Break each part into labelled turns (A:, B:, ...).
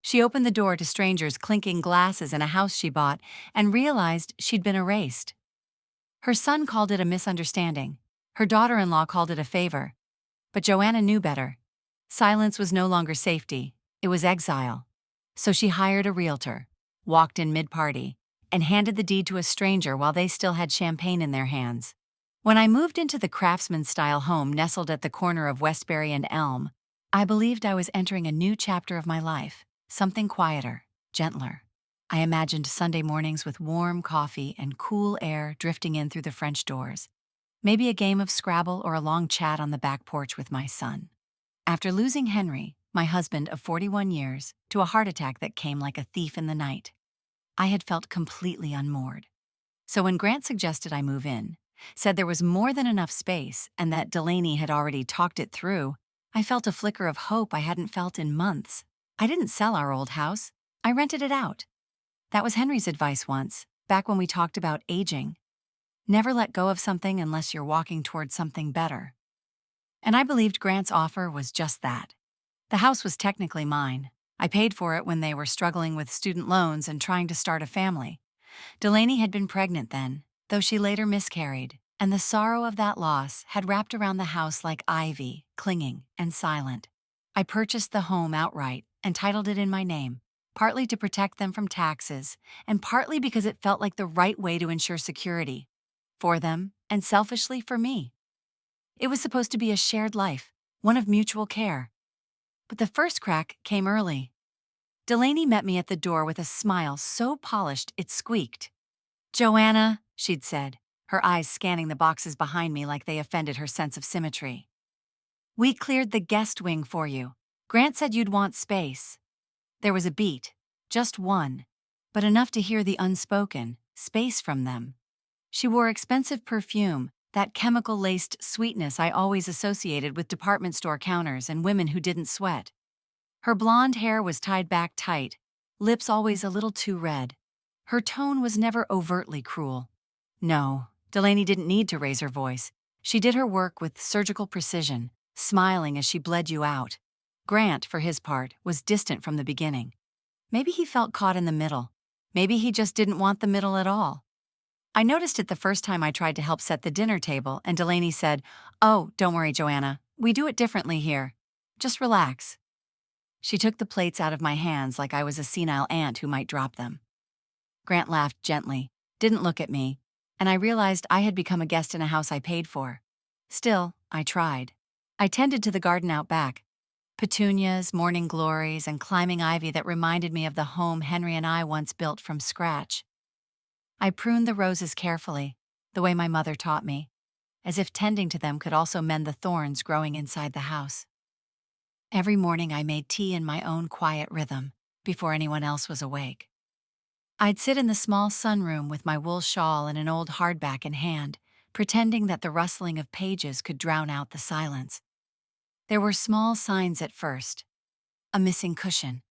A: She opened the door to strangers clinking glasses in a house she bought and realized she'd been erased. Her son called it a misunderstanding. Her daughter-in-law called it a favor. But Joanna knew better. Silence was no longer safety, it was exile. So she hired a realtor, walked in mid-party, and handed the deed to a stranger while they still had champagne in their hands. When I moved into the craftsman-style home nestled at the corner of Westbury and Elm, I believed I was entering a new chapter of my life, something quieter, gentler. I imagined Sunday mornings with warm coffee and cool air drifting in through the French doors. Maybe a game of Scrabble or a long chat on the back porch with my son. After losing Henry, my husband of 41 years, to a heart attack that came like a thief in the night, I had felt completely unmoored. So when Grant suggested I move in, said there was more than enough space and that Delaney had already talked it through, I felt a flicker of hope I hadn't felt in months. I didn't sell our old house. I rented it out. That was Henry's advice once, back when we talked about aging. Never let go of something unless you're walking towards something better. And I believed Grant's offer was just that. The house was technically mine. I paid for it when they were struggling with student loans and trying to start a family. Delaney had been pregnant then, though she later miscarried, and the sorrow of that loss had wrapped around the house like ivy, clinging and silent. I purchased the home outright and titled it in my name, partly to protect them from taxes, and partly because it felt like the right way to ensure security. For them, and selfishly for me. It was supposed to be a shared life, one of mutual care. But the first crack came early. Delaney met me at the door with a smile so polished it squeaked. "Joanna," she'd said, her eyes scanning the boxes behind me like they offended her sense of symmetry. "We cleared the guest wing for you. Grant said you'd want space." There was a beat, just one, but enough to hear the unspoken, space from them. She wore expensive perfume, that chemical-laced sweetness I always associated with department store counters and women who didn't sweat. Her blonde hair was tied back tight, lips always a little too red. Her tone was never overtly cruel. No, Delaney didn't need to raise her voice. She did her work with surgical precision, smiling as she bled you out. Grant, for his part, was distant from the beginning. Maybe he felt caught in the middle. Maybe he just didn't want the middle at all. I noticed it the first time I tried to help set the dinner table, and Delaney said, "Oh, don't worry, Joanna. We do it differently here. Just relax." She took the plates out of my hands like I was a senile aunt who might drop them. Grant laughed gently, didn't look at me, and I realized I had become a guest in a house I paid for. Still, I tried. I tended to the garden out back. Petunias, morning glories, and climbing ivy that reminded me of the home Henry and I once built from scratch. I pruned the roses carefully, the way my mother taught me, as if tending to them could also mend the thorns growing inside the house. Every morning I made tea in my own quiet rhythm, before anyone else was awake. I'd sit in the small sunroom with my wool shawl and an old hardback in hand, pretending that the rustling of pages could drown out the silence. There were small signs at first. A missing cushion,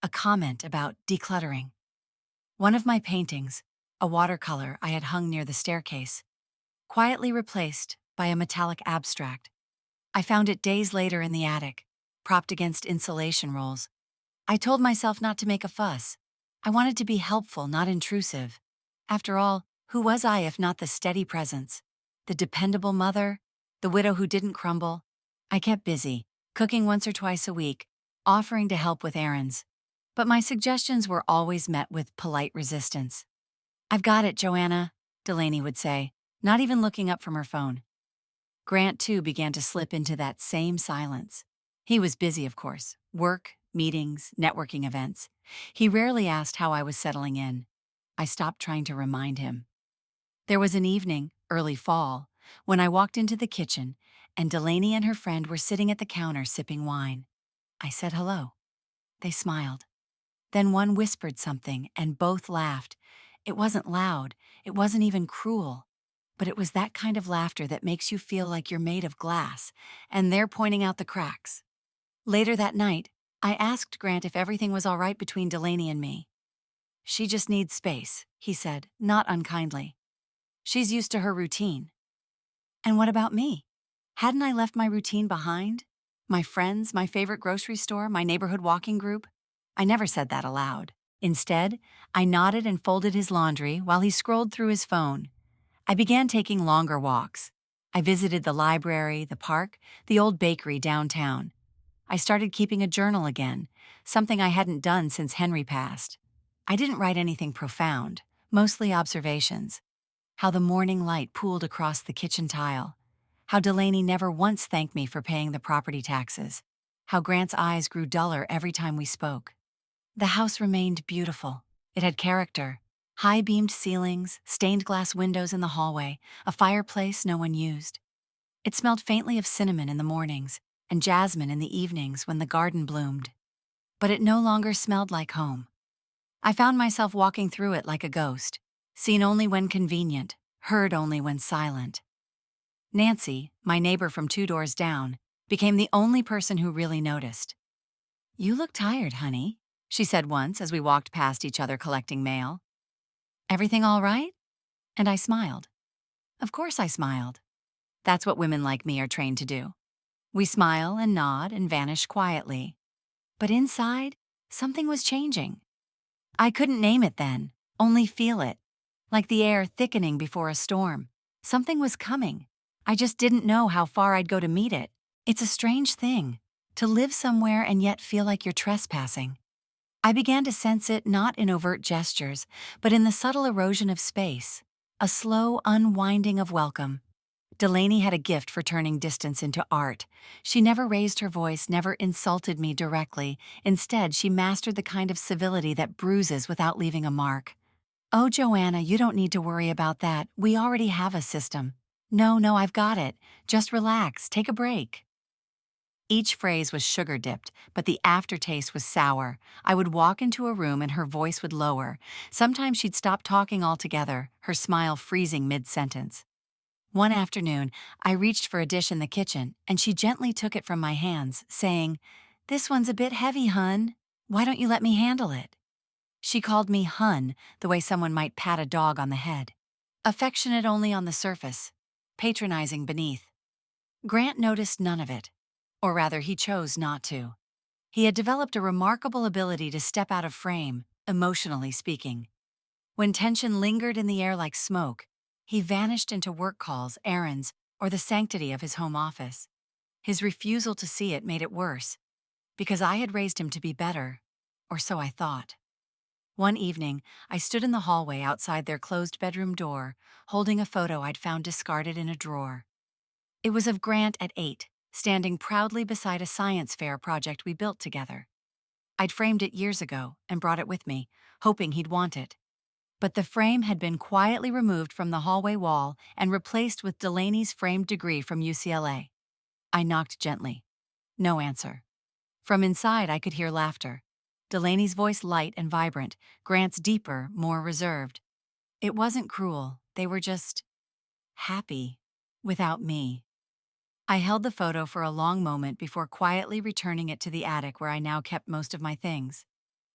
A: a comment about decluttering. One of my paintings, a watercolor I had hung near the staircase, quietly replaced by a metallic abstract. I found it days later in the attic, propped against insulation rolls. I told myself not to make a fuss. I wanted to be helpful, not intrusive. After all, who was I if not the steady presence? The dependable mother? The widow who didn't crumble? I kept busy, cooking once or twice a week, offering to help with errands. But my suggestions were always met with polite resistance. "I've got it, Joanna," Delaney would say, not even looking up from her phone. Grant, too, began to slip into that same silence. He was busy, of course. Work, meetings, networking events. He rarely asked how I was settling in. I stopped trying to remind him. There was an evening, early fall, when I walked into the kitchen, and Delaney and her friend were sitting at the counter sipping wine. I said hello. They smiled. Then one whispered something, and both laughed. It wasn't loud, it wasn't even cruel, but it was that kind of laughter that makes you feel like you're made of glass, and they're pointing out the cracks. Later that night, I asked Grant if everything was all right between Delaney and me. "She just needs space," he said, not unkindly. "She's used to her routine." And what about me? Hadn't I left my routine behind? My friends, my favorite grocery store, my neighborhood walking group? I never said that aloud. Instead, I nodded and folded his laundry while he scrolled through his phone. I began taking longer walks. I visited the library, the park, the old bakery downtown. I started keeping a journal again, something I hadn't done since Henry passed. I didn't write anything profound, mostly observations. How the morning light pooled across the kitchen tile. How Delaney never once thanked me for paying the property taxes. How Grant's eyes grew duller every time we spoke. The house remained beautiful. It had character. High-beamed ceilings, stained glass windows in the hallway, a fireplace no one used. It smelled faintly of cinnamon in the mornings and jasmine in the evenings when the garden bloomed. But it no longer smelled like home. I found myself walking through it like a ghost, seen only when convenient, heard only when silent. Nancy, my neighbor from 2 doors down, became the only person who really noticed. "You look tired, honey," she said once as we walked past each other collecting mail. "Everything all right?" And I smiled. Of course I smiled. That's what women like me are trained to do. We smile and nod and vanish quietly. But inside, something was changing. I couldn't name it then, only feel it. Like the air thickening before a storm. Something was coming. I just didn't know how far I'd go to meet it. It's a strange thing, to live somewhere and yet feel like you're trespassing. I began to sense it not in overt gestures, but in the subtle erosion of space, a slow unwinding of welcome. Delaney had a gift for turning distance into art. She never raised her voice, never insulted me directly. Instead, she mastered the kind of civility that bruises without leaving a mark. "Oh, Joanna, you don't need to worry about that. We already have a system." No, I've got it. Just relax, take a break." Each phrase was sugar-dipped, but the aftertaste was sour. I would walk into a room and her voice would lower. Sometimes she'd stop talking altogether, her smile freezing mid-sentence. One afternoon, I reached for a dish in the kitchen, and she gently took it from my hands, saying, "This one's a bit heavy, hun. Why don't you let me handle it?" She called me hun, the way someone might pat a dog on the head. Affectionate only on the surface, patronizing beneath. Grant noticed none of it. Or rather, he chose not to. He had developed a remarkable ability to step out of frame, emotionally speaking. When tension lingered in the air like smoke, he vanished into work calls, errands, or the sanctity of his home office. His refusal to see it made it worse, because I had raised him to be better, or so I thought. One evening, I stood in the hallway outside their closed bedroom door, holding a photo I'd found discarded in a drawer. It was of Grant at 8, standing proudly beside a science fair project we built together. I'd framed it years ago and brought it with me, hoping he'd want it. But the frame had been quietly removed from the hallway wall and replaced with Delaney's framed degree from UCLA. I knocked gently. No answer. From inside, I could hear laughter. Delaney's voice light and vibrant, Grant's deeper, more reserved. It wasn't cruel, they were just happy, without me. I held the photo for a long moment before quietly returning it to the attic where I now kept most of my things.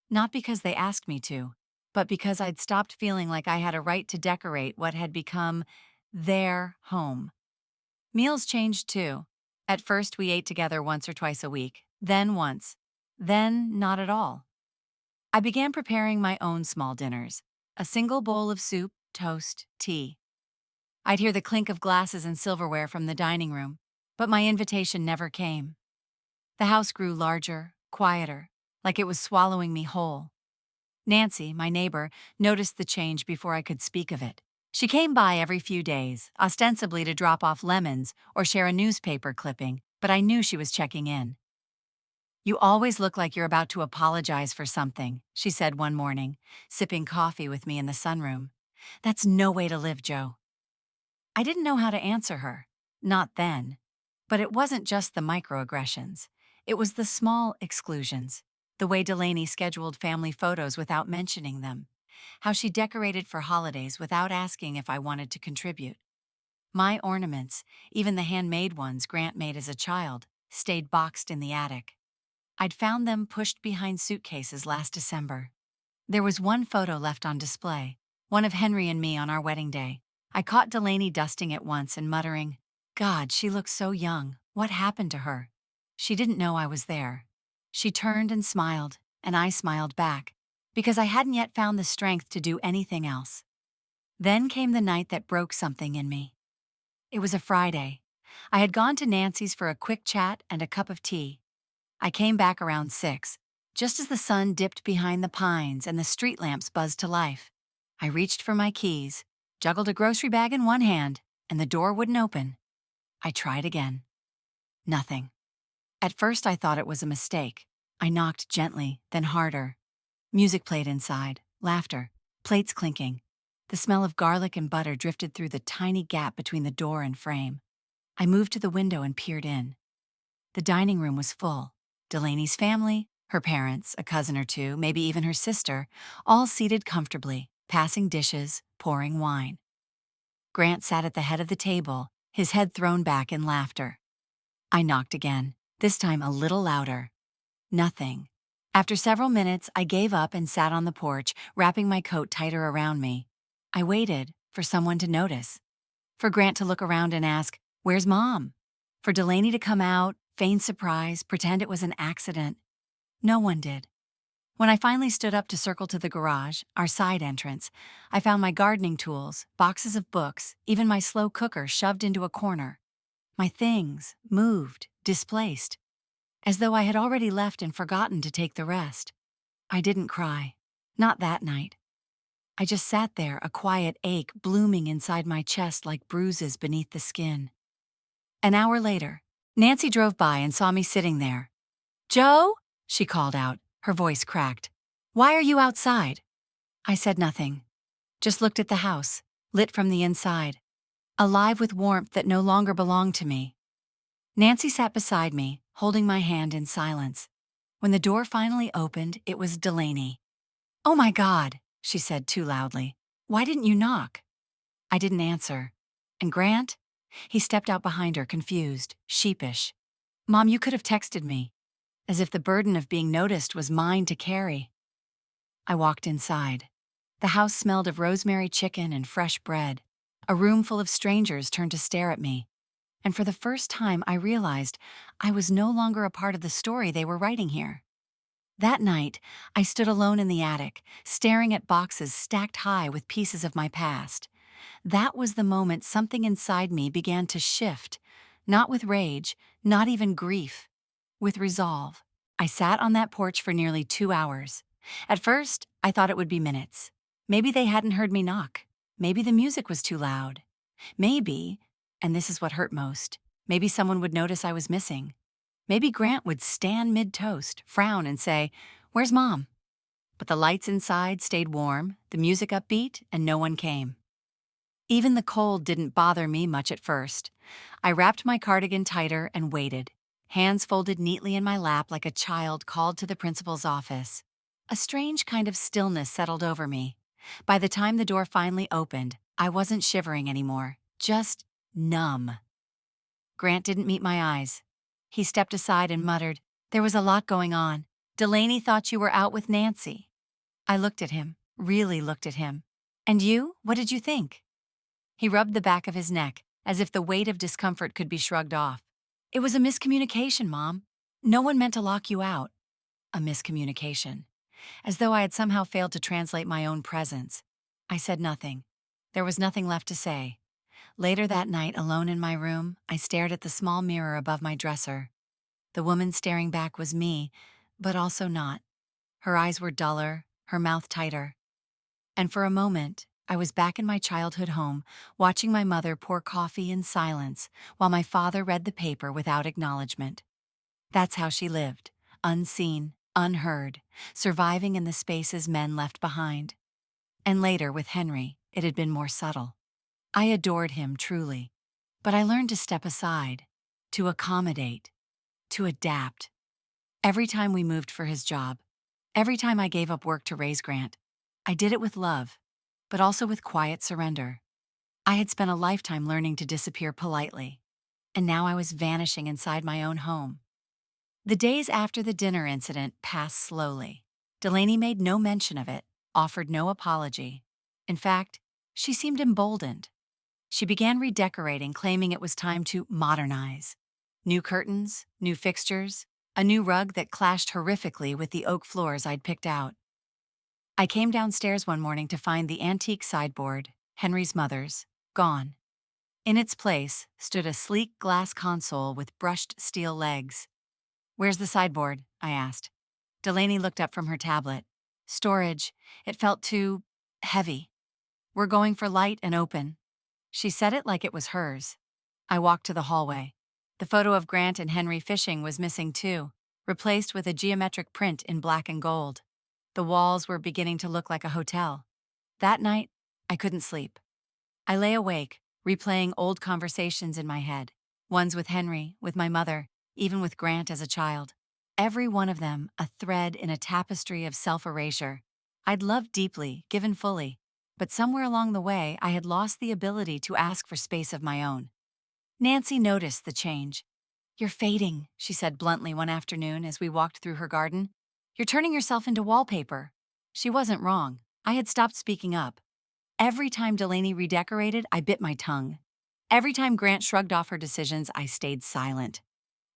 A: Not because they asked me to, but because I'd stopped feeling like I had a right to decorate what had become their home. Meals changed too. At first, we ate together once or twice a week, then once, then not at all. I began preparing my own small dinners, a single bowl of soup, toast, tea. I'd hear the clink of glasses and silverware from the dining room, but my invitation never came. The house grew larger, quieter, like it was swallowing me whole. Nancy, my neighbor, noticed the change before I could speak of it. She came by every few days, ostensibly to drop off lemons or share a newspaper clipping, but I knew she was checking in. "You always look like you're about to apologize for something," she said one morning, sipping coffee with me in the sunroom. "That's no way to live, Joe." I didn't know how to answer her. Not then. But it wasn't just the microaggressions. It was the small exclusions. The way Delaney scheduled family photos without mentioning them. How she decorated for holidays without asking if I wanted to contribute. My ornaments, even the handmade ones Grant made as a child, stayed boxed in the attic. I'd found them pushed behind suitcases last December. There was one photo left on display, one of Henry and me on our wedding day. I caught Delaney dusting it once and muttering, "God, she looks so young. What happened to her?" She didn't know I was there. She turned and smiled. and I smiled back, because I hadn't yet found the strength to do anything else. Then came the night that broke something in me. It was a Friday. I had gone to Nancy's for a quick chat and a cup of tea. I came back around 6, just as the sun dipped behind the pines and the street lamps buzzed to life. I reached for my keys, juggled a grocery bag in one hand, and the door wouldn't open. I tried again. Nothing. At first I thought it was a mistake. I knocked gently, then harder. Music played inside, laughter, plates clinking. The smell of garlic and butter drifted through the tiny gap between the door and frame. I moved to the window and peered in. The dining room was full. Delaney's family, her parents, a cousin or two, maybe even her sister, all seated comfortably, passing dishes, pouring wine. Grant sat at the head of the table, his head thrown back in laughter. I knocked again, this time a little louder. Nothing. After several minutes, I gave up and sat on the porch, wrapping my coat tighter around me. I waited for someone to notice. For Grant to look around and ask, "Where's Mom?" For Delaney to come out, feign surprise, pretend it was an accident. No one did. When I finally stood up to circle to the garage, our side entrance, I found my gardening tools, boxes of books, even my slow cooker shoved into a corner. My things moved, displaced, as though I had already left and forgotten to take the rest. I didn't cry. Not that night. I just sat there, a quiet ache blooming inside my chest like bruises beneath the skin. An hour later, Nancy drove by and saw me sitting there. "Joe?" she called out, her voice cracked. "Why are you outside?" I said nothing, just looked at the house, lit from the inside, alive with warmth that no longer belonged to me. Nancy sat beside me, holding my hand in silence. When the door finally opened, it was Delaney. "Oh my God," she said too loudly. "Why didn't you knock?" I didn't answer. "And Grant?" He stepped out behind her, confused, sheepish. "Mom, you could have texted me," as if the burden of being noticed was mine to carry. I walked inside. The house smelled of rosemary chicken and fresh bread. A room full of strangers turned to stare at me. And for the first time, I realized I was no longer a part of the story they were writing here. That night, I stood alone in the attic, staring at boxes stacked high with pieces of my past. That was the moment something inside me began to shift, not with rage, not even grief, with resolve. I sat on that porch for nearly 2 hours. At first, I thought it would be minutes. Maybe they hadn't heard me knock. Maybe the music was too loud. Maybe, and this is what hurt most, maybe someone would notice I was missing. Maybe Grant would stand mid-toast, frown, and say, "Where's Mom?" But the lights inside stayed warm, the music upbeat, and no one came. Even the cold didn't bother me much at first. I wrapped my cardigan tighter and waited, hands folded neatly in my lap like a child called to the principal's office. A strange kind of stillness settled over me. By the time the door finally opened, I wasn't shivering anymore, just numb. Grant didn't meet my eyes. He stepped aside and muttered, "There was a lot going on. Delaney thought you were out with Nancy." I looked at him, really looked at him. "And you? What did you think?" He rubbed the back of his neck, as if the weight of discomfort could be shrugged off. "It was a miscommunication, Mom. No one meant to lock you out." A miscommunication. As though I had somehow failed to translate my own presence. I said nothing. There was nothing left to say. Later that night, alone in my room, I stared at the small mirror above my dresser. The woman staring back was me, but also not. Her eyes were duller, her mouth tighter. And for a moment, I was back in my childhood home, watching my mother pour coffee in silence while my father read the paper without acknowledgement. That's how she lived, unseen, unheard, surviving in the spaces men left behind. And later, with Henry, it had been more subtle. I adored him truly, but I learned to step aside, to accommodate, to adapt. Every time we moved for his job, every time I gave up work to raise Grant, I did it with love, but also with quiet surrender. I had spent a lifetime learning to disappear politely, and now I was vanishing inside my own home. The days after the dinner incident passed slowly. Delaney made no mention of it, offered no apology. In fact, she seemed emboldened. She began redecorating, claiming it was time to modernize. New curtains, new fixtures, a new rug that clashed horrifically with the oak floors I'd picked out. I came downstairs one morning to find the antique sideboard, Henry's mother's, gone. In its place stood a sleek glass console with brushed steel legs. "Where's the sideboard?" I asked. Delaney looked up from her tablet. "Storage. It felt too heavy. We're going for light and open." She said it like it was hers. I walked to the hallway. The photo of Grant and Henry fishing was missing too, replaced with a geometric print in black and gold. The walls were beginning to look like a hotel. That night, I couldn't sleep. I lay awake, replaying old conversations in my head. Ones with Henry, with my mother, even with Grant as a child. Every one of them a thread in a tapestry of self-erasure. I'd loved deeply, given fully, but somewhere along the way I had lost the ability to ask for space of my own. Nancy noticed the change. "You're fading," she said bluntly one afternoon as we walked through her garden. "You're turning yourself into wallpaper." She wasn't wrong. I had stopped speaking up. Every time Delaney redecorated, I bit my tongue. Every time Grant shrugged off her decisions, I stayed silent.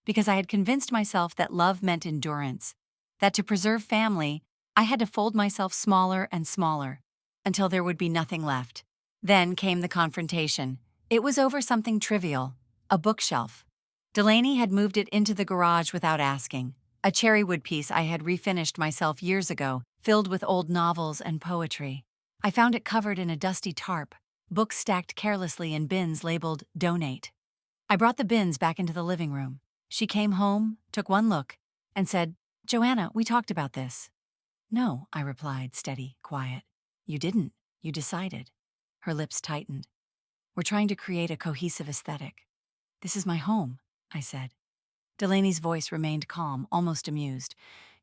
A: Because I had convinced myself that love meant endurance, that to preserve family, I had to fold myself smaller and smaller, until there would be nothing left. Then came the confrontation. It was over something trivial, a bookshelf. Delaney had moved it into the garage without asking. A cherrywood piece I had refinished myself years ago, filled with old novels and poetry. I found it covered in a dusty tarp, books stacked carelessly in bins labeled "Donate." I brought the bins back into the living room. She came home, took one look, and said, "Joanna, we talked about this." "No," I replied, steady, quiet. "You didn't. You decided." Her lips tightened. "We're trying to create a cohesive aesthetic." "This is my home," I said. Delaney's voice remained calm, almost amused.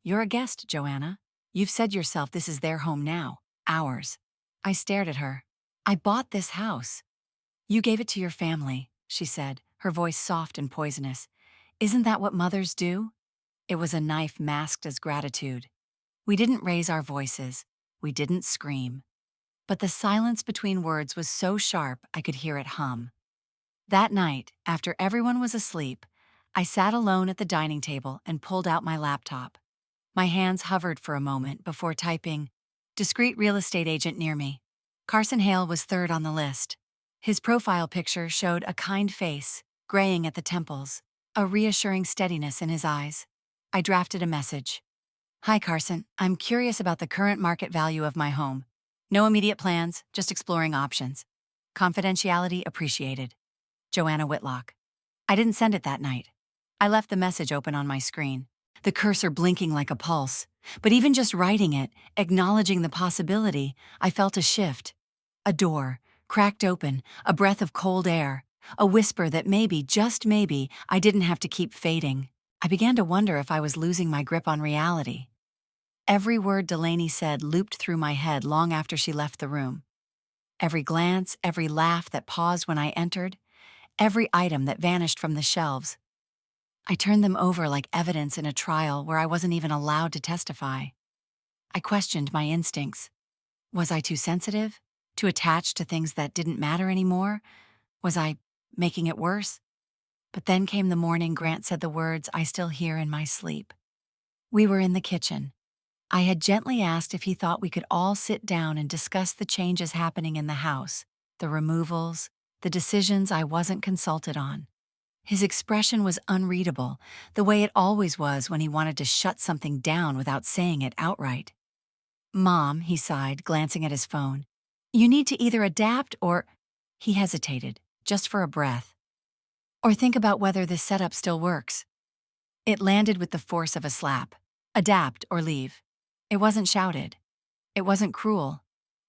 A: "You're a guest, Joanna. You've said yourself this is their home now, ours." I stared at her. "I bought this house." "You gave it to your family," she said, her voice soft and poisonous. "Isn't that what mothers do?" It was a knife masked as gratitude. We didn't raise our voices. We didn't scream. But the silence between words was so sharp I could hear it hum. That night, after everyone was asleep, I sat alone at the dining table and pulled out my laptop. My hands hovered for a moment before typing, "Discreet real estate agent near me." Carson Hale was third on the list. His profile picture showed a kind face, graying at the temples, a reassuring steadiness in his eyes. I drafted a message. "Hi, Carson. I'm curious about the current market value of my home. No immediate plans, just exploring options. Confidentiality appreciated. Joanna Whitlock." I didn't send it that night. I left the message open on my screen, the cursor blinking like a pulse. But even just writing it, acknowledging the possibility, I felt a shift. A door, cracked open, a breath of cold air, a whisper that maybe, just maybe, I didn't have to keep fading. I began to wonder if I was losing my grip on reality. Every word Delaney said looped through my head long after she left the room. Every glance, every laugh that paused when I entered, every item that vanished from the shelves. I turned them over like evidence in a trial where I wasn't even allowed to testify. I questioned my instincts. Was I too sensitive? Too attached to things that didn't matter anymore? Was I making it worse? But then came the morning Grant said the words I still hear in my sleep. We were in the kitchen. I had gently asked if he thought we could all sit down and discuss the changes happening in the house, the removals, the decisions I wasn't consulted on. His expression was unreadable, the way it always was when he wanted to shut something down without saying it outright. "Mom," he sighed, glancing at his phone, "you need to either adapt or—" He hesitated, just for a breath. "Or think about whether this setup still works." It landed with the force of a slap. Adapt or leave. It wasn't shouted. It wasn't cruel.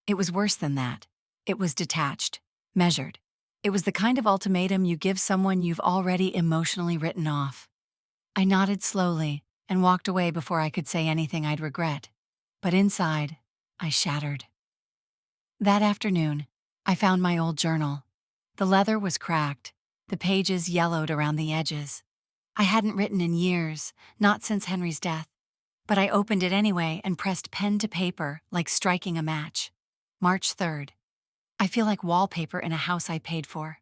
A: It was worse than that. It was detached, measured. It was the kind of ultimatum you give someone you've already emotionally written off. I nodded slowly and walked away before I could say anything I'd regret. But inside, I shattered. That afternoon, I found my old journal. The leather was cracked, the pages yellowed around the edges. I hadn't written in years, not since Henry's death. But I opened it anyway and pressed pen to paper like striking a match. March 3rd. I feel like wallpaper in a house I paid for.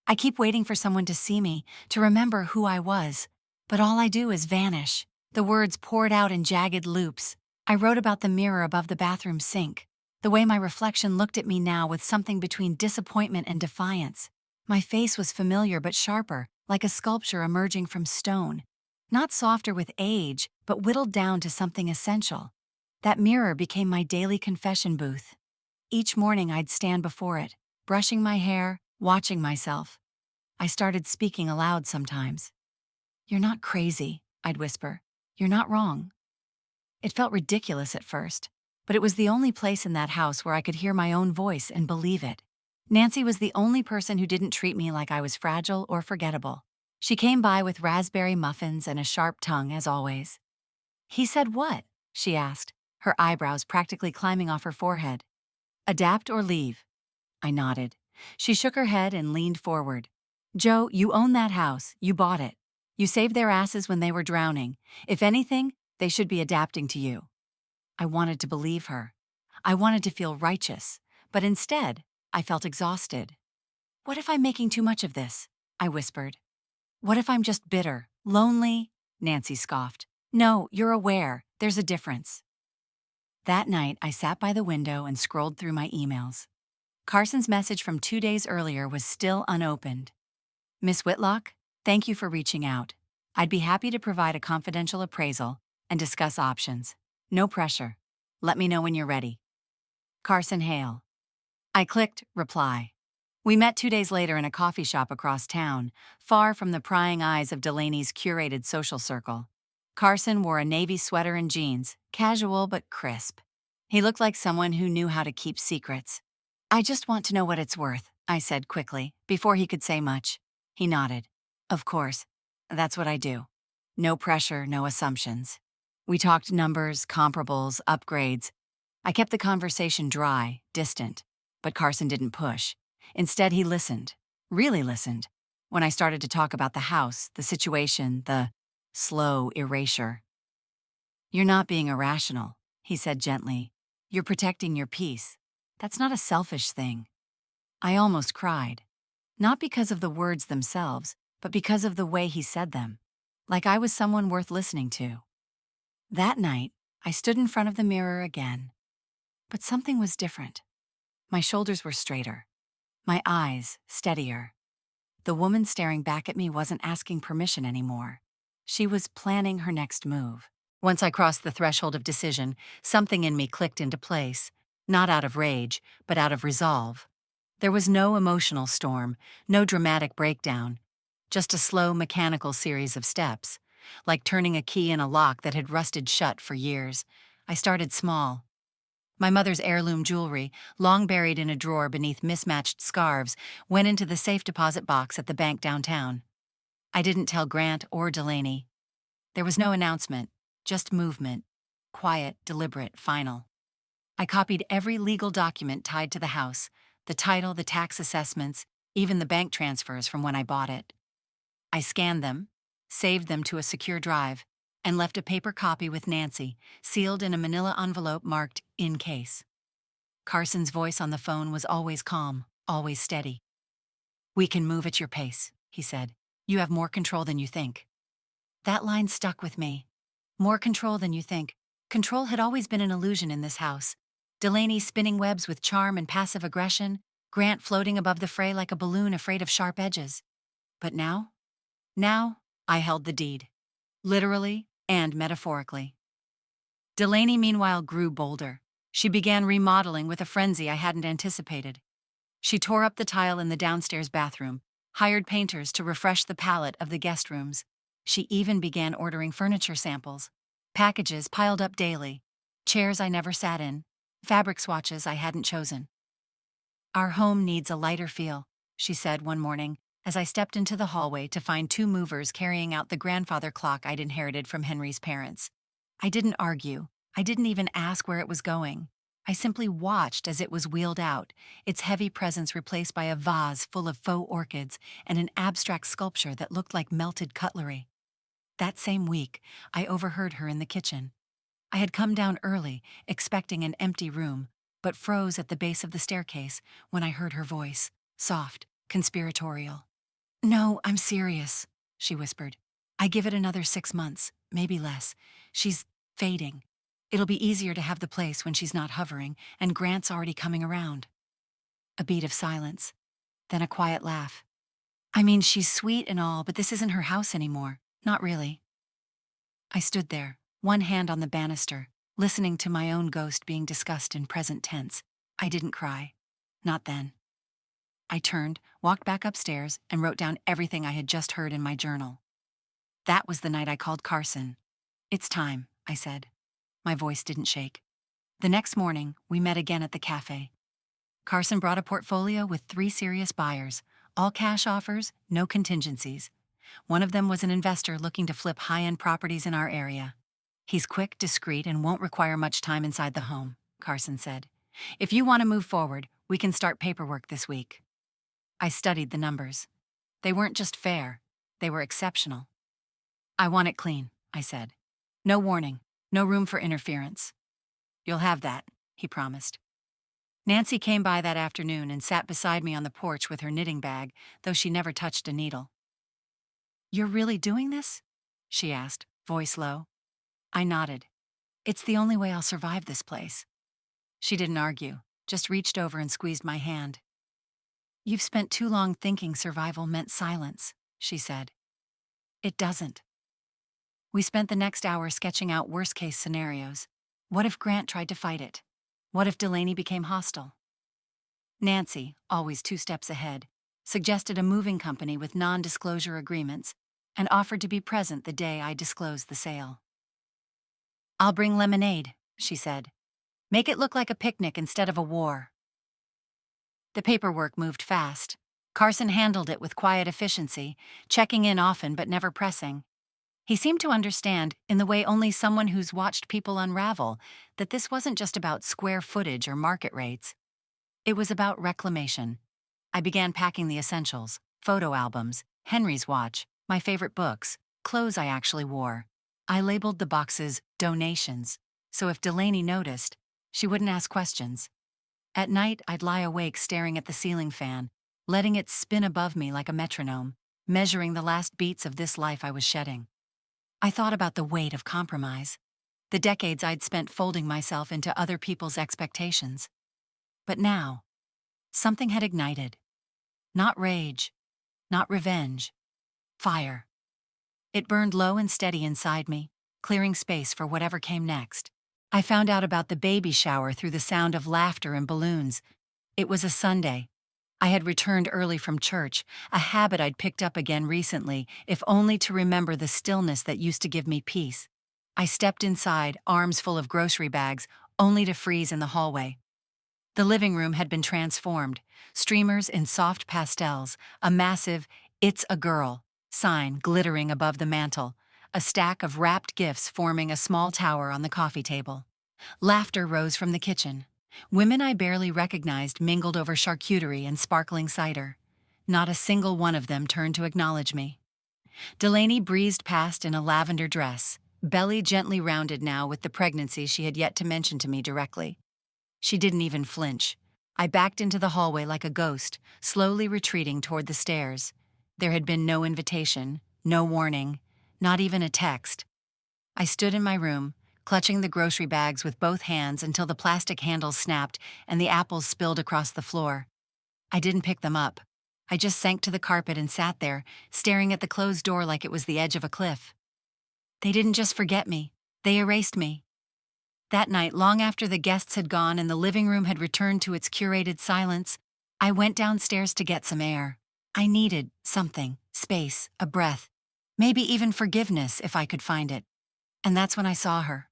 A: I keep waiting for someone to see me, to remember who I was, But all I do is vanish. The words poured out in jagged loops. I wrote about the mirror above the bathroom sink, the way my reflection looked at me now with something between disappointment and defiance. My face was familiar but sharper, like a sculpture emerging from stone. Not softer with age, but whittled down to something essential. That mirror became my daily confession booth. Each morning I'd stand before it, brushing my hair, watching myself. I started speaking aloud sometimes. "You're not crazy," I'd whisper. "You're not wrong." It felt ridiculous at first, but it was the only place in that house where I could hear my own voice and believe it. Nancy was the only person who didn't treat me like I was fragile or forgettable. She came by with raspberry muffins and a sharp tongue, as always. "He said what?" she asked, her eyebrows practically climbing off her forehead. "Adapt or leave." I nodded. She shook her head and leaned forward. "Joe, you own that house. You bought it. You saved their asses when they were drowning. If anything, they should be adapting to you." I wanted to believe her. I wanted to feel righteous, but instead, I felt exhausted. "What if I'm making too much of this?" I whispered. "What if I'm just bitter, lonely?" Nancy scoffed. "No, you're aware. There's a difference." That night, I sat by the window and scrolled through my emails. Carson's message from 2 days earlier was still unopened. "Miss Whitlock, thank you for reaching out. I'd be happy to provide a confidential appraisal and discuss options. No pressure. Let me know when you're ready. Carson Hale." I clicked reply. We met 2 days later in a coffee shop across town, far from the prying eyes of Delaney's curated social circle. Carson wore a navy sweater and jeans, casual but crisp. He looked like someone who knew how to keep secrets. "I just want to know what it's worth," I said quickly, before he could say much. He nodded. "Of course. That's what I do. No pressure, no assumptions." We talked numbers, comparables, upgrades. I kept the conversation dry, distant, but Carson didn't push. Instead, he listened, really listened, when I started to talk about the house, the situation, the slow erasure. "You're not being irrational," he said gently. "You're protecting your peace. That's not a selfish thing." I almost cried. Not because of the words themselves, but because of the way he said them. Like I was someone worth listening to. That night, I stood in front of the mirror again. But something was different. My shoulders were straighter. My eyes steadier. The woman staring back at me wasn't asking permission anymore. She was planning her next move. Once I crossed the threshold of decision, something in me clicked into place, not out of rage, but out of resolve. There was no emotional storm, no dramatic breakdown, just a slow mechanical series of steps, like turning a key in a lock that had rusted shut for years. I started small. My mother's heirloom jewelry, long buried in a drawer beneath mismatched scarves, went into the safe deposit box at the bank downtown. I didn't tell Grant or Delaney. There was no announcement, just movement, quiet, deliberate, final. I copied every legal document tied to the house, the title, the tax assessments, even the bank transfers from when I bought it. I scanned them, saved them to a secure drive, and left a paper copy with Nancy, sealed in a manila envelope marked "in case." Carson's voice on the phone was always calm, always steady. "We can move at your pace," he said. "You have more control than you think." That line stuck with me. More control than you think. Control had always been an illusion in this house. Delaney spinning webs with charm and passive aggression, Grant floating above the fray like a balloon afraid of sharp edges. But now? Now, I held the deed. Literally and metaphorically. Delaney, meanwhile, grew bolder. She began remodeling with a frenzy I hadn't anticipated. She tore up the tile in the downstairs bathroom, hired painters to refresh the palette of the guest rooms. She even began ordering furniture samples. Packages piled up daily. Chairs I never sat in. Fabric swatches I hadn't chosen. "Our home needs a lighter feel," she said one morning, as I stepped into the hallway to find two movers carrying out the grandfather clock I'd inherited from Henry's parents. I didn't argue. I didn't even ask where it was going. I simply watched as it was wheeled out, its heavy presence replaced by a vase full of faux orchids and an abstract sculpture that looked like melted cutlery. That same week, I overheard her in the kitchen. I had come down early, expecting an empty room, but froze at the base of the staircase when I heard her voice, soft, conspiratorial. "No, I'm serious," she whispered. I give it another 6 months, maybe less. She's fading. It'll be easier to have the place when she's not hovering, and Grant's already coming around. A beat of silence, then a quiet laugh. I mean, she's sweet and all, but this isn't her house anymore. Not really. I stood there, one hand on the banister, listening to my own ghost being discussed in present tense. I didn't cry. Not then. I turned, walked back upstairs, and wrote down everything I had just heard in my journal. That was the night I called Carson. "It's time," I said. My voice didn't shake. The next morning, we met again at the cafe. Carson brought a portfolio with 3 serious buyers, all cash offers, no contingencies. One of them was an investor looking to flip high-end properties in our area. "He's quick, discreet, and won't require much time inside the home," Carson said. "If you want to move forward, we can start paperwork this week." I studied the numbers. They weren't just fair, they were exceptional. "I want it clean," I said. "No warning, no room for interference." "You'll have that," he promised. Nancy came by that afternoon and sat beside me on the porch with her knitting bag, though she never touched a needle. "You're really doing this?" she asked, voice low. I nodded. "It's the only way I'll survive this place." She didn't argue, just reached over and squeezed my hand. "You've spent too long thinking survival meant silence," she said. "It doesn't." We spent the next hour sketching out worst-case scenarios. What if Grant tried to fight it? What if Delaney became hostile? Nancy, always 2 steps ahead, suggested a moving company with non-disclosure agreements and offered to be present the day I disclosed the sale. "I'll bring lemonade," she said. "Make it look like a picnic instead of a war." The paperwork moved fast. Carson handled it with quiet efficiency, checking in often but never pressing. He seemed to understand, in the way only someone who's watched people unravel, that this wasn't just about square footage or market rates. It was about reclamation. I began packing the essentials: photo albums, Henry's watch, my favorite books, clothes I actually wore. I labeled the boxes "donations," so if Delaney noticed, she wouldn't ask questions. At night, I'd lie awake staring at the ceiling fan, letting it spin above me like a metronome, measuring the last beats of this life I was shedding. I thought about the weight of compromise, the decades I'd spent folding myself into other people's expectations. But now, something had ignited. Not rage, not revenge, fire. It burned low and steady inside me, clearing space for whatever came next. I found out about the baby shower through the sound of laughter and balloons. It was a Sunday. I had returned early from church, a habit I'd picked up again recently, if only to remember the stillness that used to give me peace. I stepped inside, arms full of grocery bags, only to freeze in the hallway. The living room had been transformed, streamers in soft pastels, a massive "It's a Girl" sign glittering above the mantel, a stack of wrapped gifts forming a small tower on the coffee table. Laughter rose from the kitchen. Women I barely recognized mingled over charcuterie and sparkling cider. Not a single one of them turned to acknowledge me. Delaney breezed past in a lavender dress, belly gently rounded now with the pregnancy she had yet to mention to me directly. She didn't even flinch. I backed into the hallway like a ghost, slowly retreating toward the stairs. There had been no invitation, no warning, not even a text. I stood in my room, clutching the grocery bags with both hands until the plastic handles snapped and the apples spilled across the floor. I didn't pick them up. I just sank to the carpet and sat there, staring at the closed door like it was the edge of a cliff. They didn't just forget me, they erased me. That night, long after the guests had gone and the living room had returned to its curated silence, I went downstairs to get some air. I needed something, space, a breath, maybe even forgiveness if I could find it. And that's when I saw her.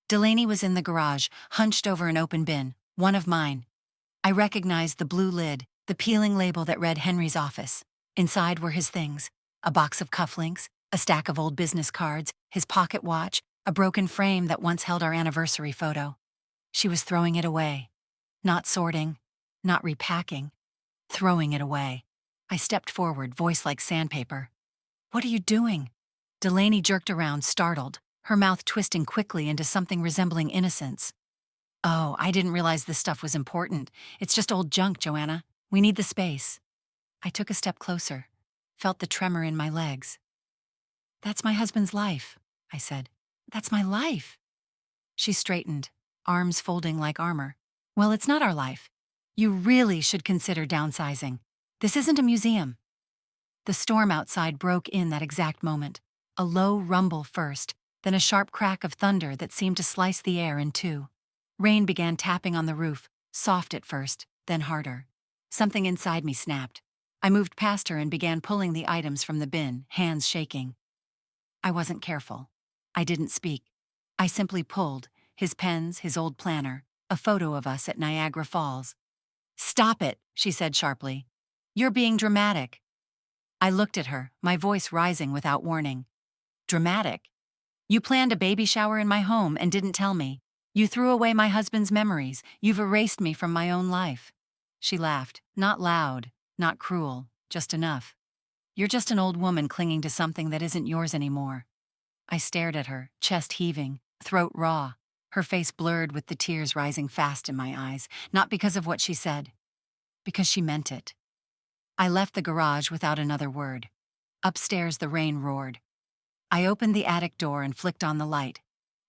A: Delaney was in the garage, hunched over an open bin, one of mine. I recognized the blue lid, the peeling label that read Henry's office. Inside were his things: a box of cufflinks, a stack of old business cards, his pocket watch, a broken frame that once held our anniversary photo. She was throwing it away. Not sorting, not repacking, throwing it away. I stepped forward, voice like sandpaper. "What are you doing?" Delaney jerked around, startled, her mouth twisting quickly into something resembling innocence. "Oh, I didn't realize this stuff was important. It's just old junk, Joanna. We need the space." I took a step closer, felt the tremor in my legs. That's my husband's life, I said. That's my life. She straightened, arms folding like armor. Well, it's not our life. You really should consider downsizing. This isn't a museum. The storm outside broke in that exact moment. A low rumble first, then a sharp crack of thunder that seemed to slice the air in two. Rain began tapping on the roof, soft at first, then harder. Something inside me snapped. I moved past her and began pulling the items from the bin, hands shaking. I wasn't careful. I didn't speak. I simply pulled, his pens, his old planner, a photo of us at Niagara Falls. "Stop it," she said sharply. "You're being dramatic." I looked at her, my voice rising without warning. Dramatic? You planned a baby shower in my home and didn't tell me. You threw away my husband's memories. You've erased me from my own life. She laughed, not loud, not cruel, just enough. You're just an old woman clinging to something that isn't yours anymore. I stared at her, chest heaving, throat raw, her face blurred with the tears rising fast in my eyes, not because of what she said, because she meant it. I left the garage without another word. Upstairs, the rain roared. I opened the attic door and flicked on the light.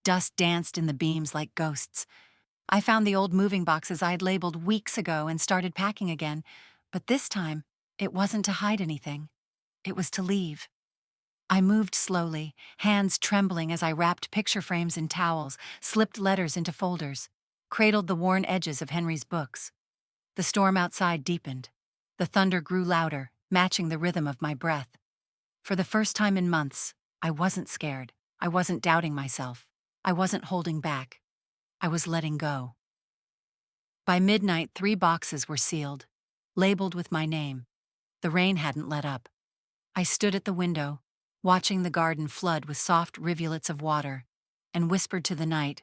A: Dust danced in the beams like ghosts. I found the old moving boxes I'd labeled weeks ago and started packing again, but this time, it wasn't to hide anything. It was to leave. I moved slowly, hands trembling as I wrapped picture frames in towels, slipped letters into folders, cradled the worn edges of Henry's books. The storm outside deepened. The thunder grew louder, matching the rhythm of my breath. For the first time in months, I wasn't scared. I wasn't doubting myself. I wasn't holding back. I was letting go. By midnight, 3 boxes were sealed, labeled with my name. The rain hadn't let up. I stood at the window, watching the garden flood with soft rivulets of water, and whispered to the night,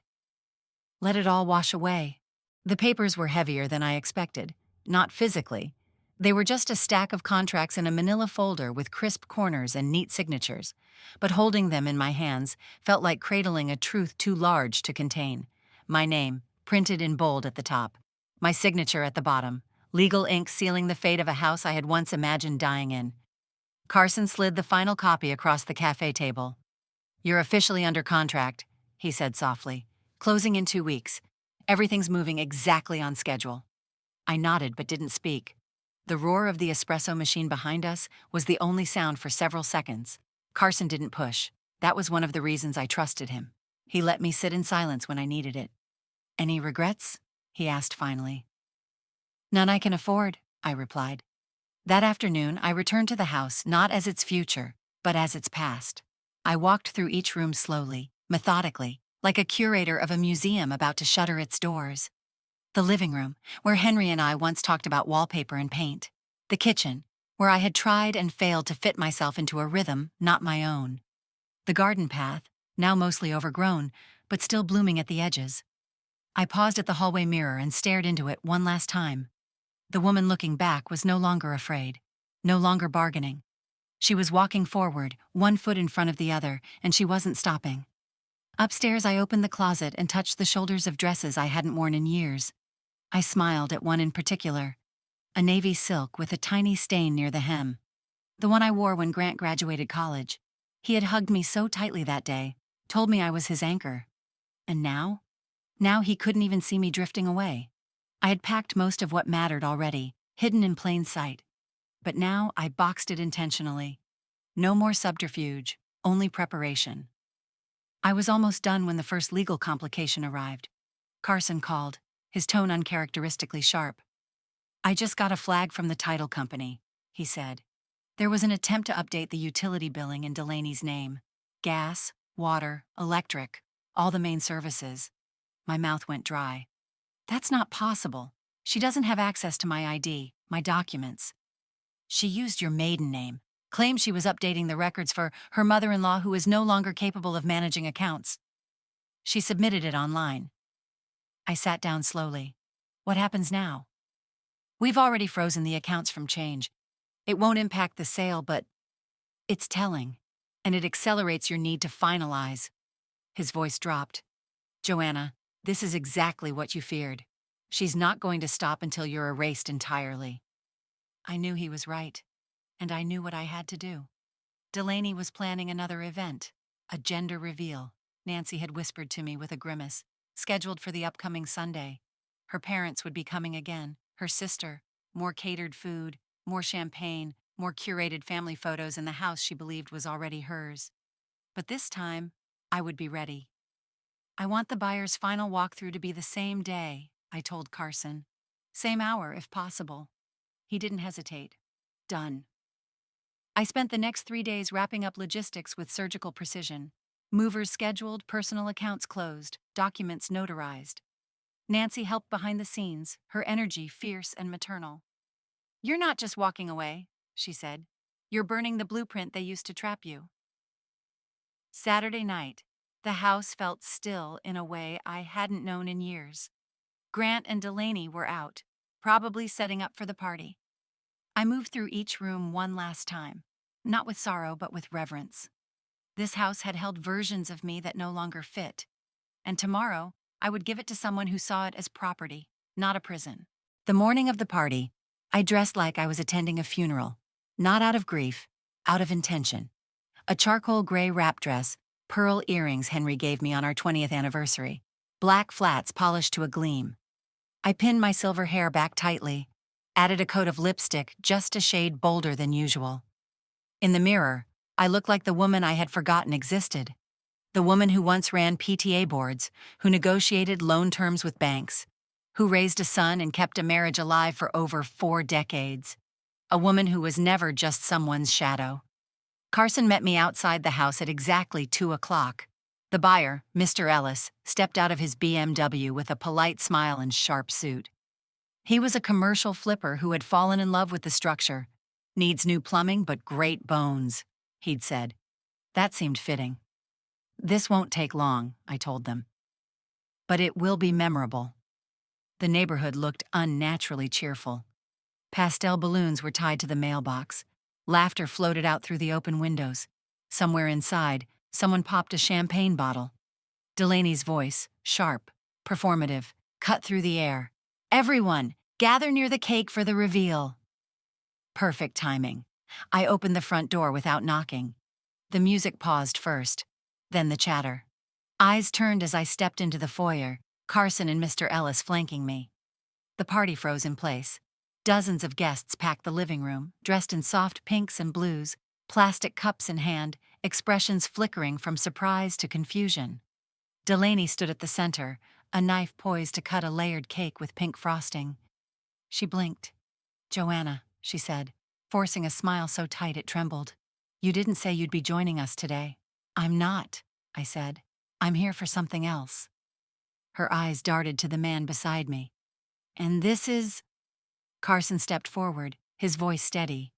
A: "Let it all wash away." The papers were heavier than I expected, not physically. They were just a stack of contracts in a manila folder with crisp corners and neat signatures, but holding them in my hands felt like cradling a truth too large to contain. My name, printed in bold at the top. My signature at the bottom, legal ink sealing the fate of a house I had once imagined dying in. Carson slid the final copy across the cafe table. "You're officially under contract," he said softly. "Closing in 2 weeks. Everything's moving exactly on schedule." I nodded but didn't speak. The roar of the espresso machine behind us was the only sound for several seconds. Carson didn't push. That was one of the reasons I trusted him. He let me sit in silence when I needed it. "Any regrets?" he asked finally. "None I can afford," I replied. That afternoon, I returned to the house not as its future, but as its past. I walked through each room slowly, methodically, like a curator of a museum about to shutter its doors. The living room, where Henry and I once talked about wallpaper and paint. The kitchen, where I had tried and failed to fit myself into a rhythm not my own. The garden path, now mostly overgrown, but still blooming at the edges. I paused at the hallway mirror and stared into it one last time. The woman looking back was no longer afraid, no longer bargaining. She was walking forward, one foot in front of the other, and she wasn't stopping. Upstairs, I opened the closet and touched the shoulders of dresses I hadn't worn in years. I smiled at one in particular, a navy silk with a tiny stain near the hem. The one I wore when Grant graduated college. He had hugged me so tightly that day, told me I was his anchor. And now? Now he couldn't even see me drifting away. I had packed most of what mattered already, hidden in plain sight. But now I boxed it intentionally. No more subterfuge, only preparation. I was almost done when the first legal complication arrived. Carson called, his tone uncharacteristically sharp. "I just got a flag from the title company," he said. There was an attempt to update the utility billing in Delaney's name. Gas, water, electric, all the main services. My mouth went dry. "That's not possible. She doesn't have access to my ID, my documents." "She used your maiden name, claimed she was updating the records for her mother-in-law who is no longer capable of managing accounts. She submitted it online." I sat down slowly. "What happens now?" "We've already frozen the accounts from change. It won't impact the sale, but it's telling, and it accelerates your need to finalize." His voice dropped. "Joanna, this is exactly what you feared. She's not going to stop until you're erased entirely." I knew he was right, and I knew what I had to do. Delaney was planning another event, a gender reveal, Nancy had whispered to me with a grimace, scheduled for the upcoming Sunday. Her parents would be coming again, her sister, more catered food, more champagne, more curated family photos in the house she believed was already hers. But this time, I would be ready. I want the buyer's final walkthrough to be the same day, I told Carson. Same hour, if possible. He didn't hesitate. Done. I spent the next 3 days wrapping up logistics with surgical precision. Movers scheduled, personal accounts closed, documents notarized. Nancy helped behind the scenes, her energy fierce and maternal. "You're not just walking away," she said. "You're burning the blueprint they used to trap you." Saturday night, the house felt still in a way I hadn't known in years. Grant and Delaney were out, probably setting up for the party. I moved through each room one last time, not with sorrow but with reverence. This house had held versions of me that no longer fit, and tomorrow I would give it to someone who saw it as property, not a prison. The morning of the party, I dressed like I was attending a funeral, not out of grief, out of intention. A charcoal gray wrap dress, pearl earrings Henry gave me on our 20th anniversary, black flats polished to a gleam. I pinned my silver hair back tightly, added a coat of lipstick just a shade bolder than usual. In the mirror, I looked like the woman I had forgotten existed. The woman who once ran PTA boards, who negotiated loan terms with banks, who raised a son and kept a marriage alive for over 4 decades. A woman who was never just someone's shadow. Carson met me outside the house at exactly 2 o'clock. The buyer, Mr. Ellis, stepped out of his BMW with a polite smile and sharp suit. He was a commercial flipper who had fallen in love with the structure. "Needs new plumbing, but great bones," he'd said. That seemed fitting. "This won't take long," I told them. "But it will be memorable." The neighborhood looked unnaturally cheerful. Pastel balloons were tied to the mailbox. Laughter floated out through the open windows. Somewhere inside, someone popped a champagne bottle. Delaney's voice, sharp, performative, cut through the air. "Everyone, gather near the cake for the reveal." Perfect timing. I opened the front door without knocking. The music paused first, then the chatter. Eyes turned as I stepped into the foyer, Carson and Mr. Ellis flanking me. The party froze in place. Dozens of guests packed the living room, dressed in soft pinks and blues, plastic cups in hand, expressions flickering from surprise to confusion. Delaney stood at the center, a knife poised to cut a layered cake with pink frosting. She blinked. "Joanna," she said, forcing a smile so tight it trembled. "You didn't say you'd be joining us today." "I'm not," I said. "I'm here for something else." Her eyes darted to the man beside me. "And this is—" Carson stepped forward, his voice steady.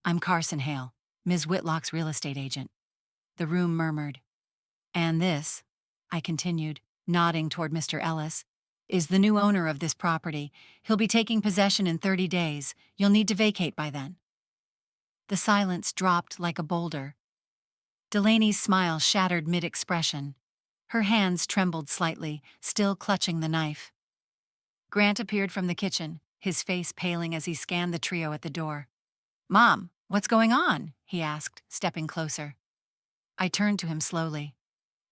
A: "I'm Carson Hale, Ms. Whitlock's real estate agent." The room murmured. "And this," I continued, nodding toward Mr. Ellis, "is the new owner of this property. He'll be taking possession in 30 days. You'll need to vacate by then." The silence dropped like a boulder. Delaney's smile shattered mid-expression. Her hands trembled slightly, still clutching the knife. Grant appeared from the kitchen, his face paling as he scanned the trio at the door. "Mom, what's going on?" he asked, stepping closer. I turned to him slowly.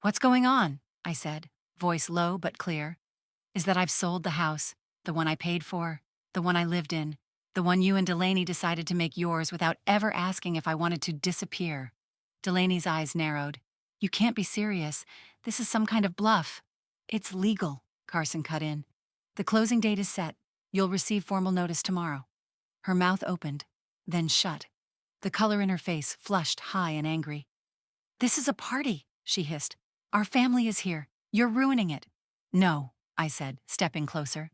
A: "What's going on?" I said, voice low but clear. "Is that I've sold the house, the one I paid for, the one I lived in, the one you and Delaney decided to make yours without ever asking if I wanted to disappear." Delaney's eyes narrowed. "You can't be serious. This is some kind of bluff." "It's legal," Carson cut in. "The closing date is set. You'll receive formal notice tomorrow." Her mouth opened, then shut. The color in her face flushed high and angry. "This is a party," she hissed. "Our family is here. You're ruining it." "No," I said, stepping closer.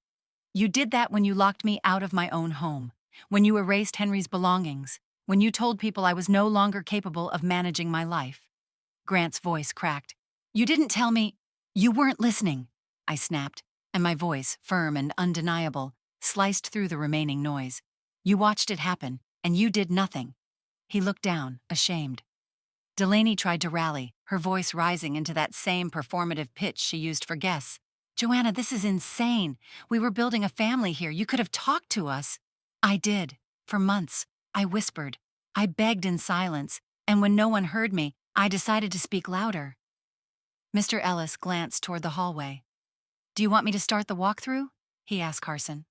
A: "You did that when you locked me out of my own home, when you erased Henry's belongings, when you told people I was no longer capable of managing my life." Grant's voice cracked. "You didn't tell me—" "You weren't listening," I snapped, and my voice, firm and undeniable, sliced through the remaining noise. "You watched it happen, and you did nothing." He looked down, ashamed. Delaney tried to rally, her voice rising into that same performative pitch she used for guests. "Joanna, this is insane. We were building a family here. You could have talked to us." "I did. For months. I whispered. I begged in silence. And when no one heard me, I decided to speak louder. Mr. Ellis glanced toward the hallway. "Do you want me to start the walkthrough?" he asked Carson.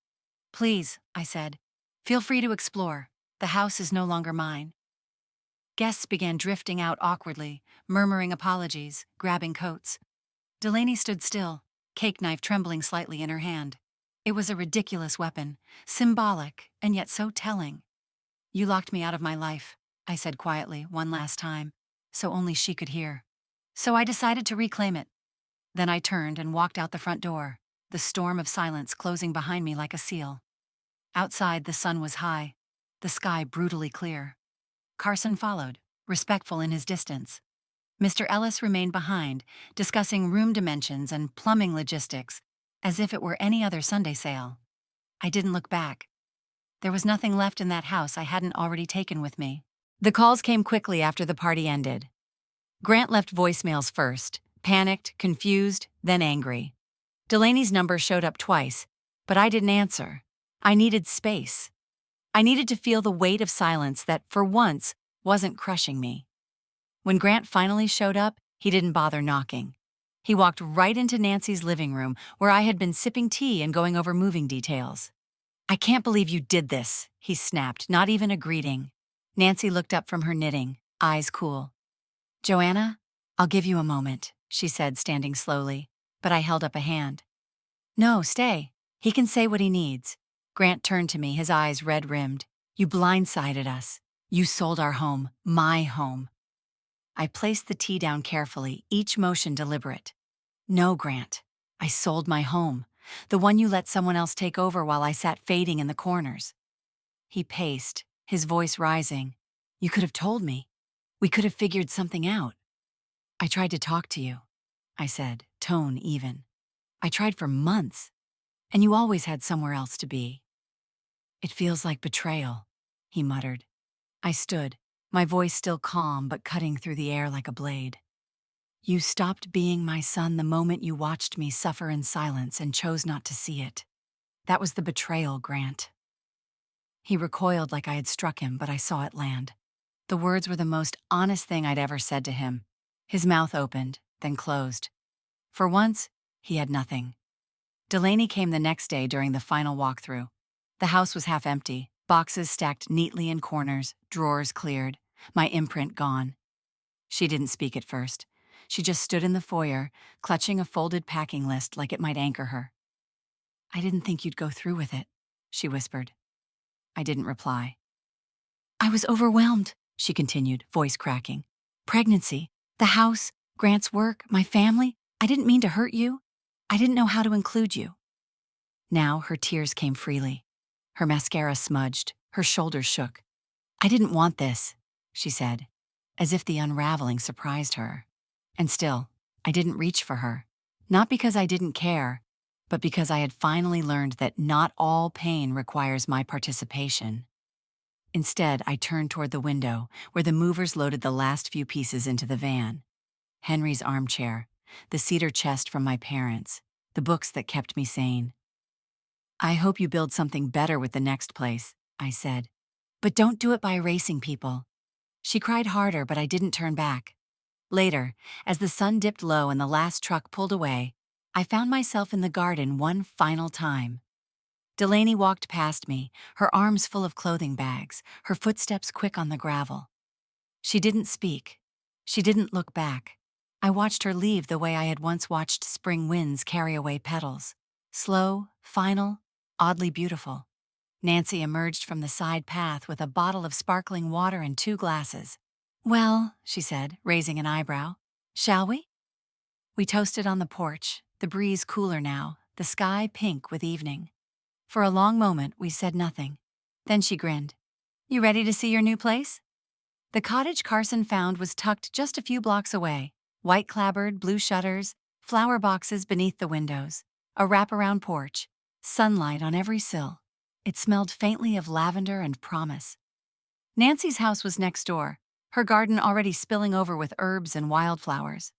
A: "Please," I said. "Feel free to explore. The house is no longer mine." Guests began drifting out awkwardly, murmuring apologies, grabbing coats. Delaney stood still, cake knife trembling slightly in her hand. It was a ridiculous weapon, symbolic and yet so telling. "You locked me out of my life," I said quietly one last time, so only she could hear. "So I decided to reclaim it." Then I turned and walked out the front door, the storm of silence closing behind me like a seal. Outside, the sun was high, the sky brutally clear. Carson followed, respectful in his distance. Mr. Ellis remained behind, discussing room dimensions and plumbing logistics, as if it were any other Sunday sale. I didn't look back. There was nothing left in that house I hadn't already taken with me. The calls came quickly after the party ended. Grant left voicemails first, panicked, confused, then angry. Delaney's number showed up twice, but I didn't answer. I needed space. I needed to feel the weight of silence that, for once, wasn't crushing me. When Grant finally showed up, he didn't bother knocking. He walked right into Nancy's living room, where I had been sipping tea and going over moving details. "I can't believe you did this," he snapped, not even a greeting. Nancy looked up from her knitting, eyes cool. "Joanna, I'll give you a moment," she said, standing slowly, but I held up a hand. "No, stay. He can say what he needs." Grant turned to me, his eyes red-rimmed. "You blindsided us. You sold our home, my home." I placed the tea down carefully, each motion deliberate. "No, Grant. I sold my home, the one you let someone else take over while I sat fading in the corners." He paced, his voice rising. "You could have told me. We could have figured something out." "I tried to talk to you," I said, tone even. "I tried for months, and you always had somewhere else to be." "It feels like betrayal," he muttered. I stood, my voice still calm but cutting through the air like a blade. "You stopped being my son the moment you watched me suffer in silence and chose not to see it. That was the betrayal, Grant." He recoiled like I had struck him, but I saw it land. The words were the most honest thing I'd ever said to him. His mouth opened, then closed. For once, he had nothing. Delaney came the next day during the final walkthrough. The house was half empty, boxes stacked neatly in corners, drawers cleared, my imprint gone. She didn't speak at first. She just stood in the foyer, clutching a folded packing list like it might anchor her. "I didn't think you'd go through with it," she whispered. I didn't reply. "I was overwhelmed," she continued, voice cracking. "Pregnancy, the house, Grant's work, my family. I didn't mean to hurt you. I didn't know how to include you." Now her tears came freely. Her mascara smudged, her shoulders shook. "I didn't want this," she said, as if the unraveling surprised her. And still, I didn't reach for her. Not because I didn't care, but because I had finally learned that not all pain requires my participation. Instead, I turned toward the window, where the movers loaded the last few pieces into the van. Henry's armchair, the cedar chest from my parents, the books that kept me sane. "I hope you build something better with the next place," I said. "But don't do it by erasing people." She cried harder, but I didn't turn back. Later, as the sun dipped low and the last truck pulled away, I found myself in the garden one final time. Delaney walked past me, her arms full of clothing bags, her footsteps quick on the gravel. She didn't speak. She didn't look back. I watched her leave the way I had once watched spring winds carry away petals. Slow, final, oddly beautiful. Nancy emerged from the side path with a bottle of sparkling water and 2 glasses. "Well," she said, raising an eyebrow, "shall we?" We toasted on the porch, the breeze cooler now, the sky pink with evening. For a long moment, we said nothing. Then she grinned. "You ready to see your new place?" The cottage Carson found was tucked just a few blocks away. White clapboard, blue shutters, flower boxes beneath the windows, a wraparound porch, sunlight on every sill. It smelled faintly of lavender and promise. Nancy's house was next door, her garden already spilling over with herbs and wildflowers.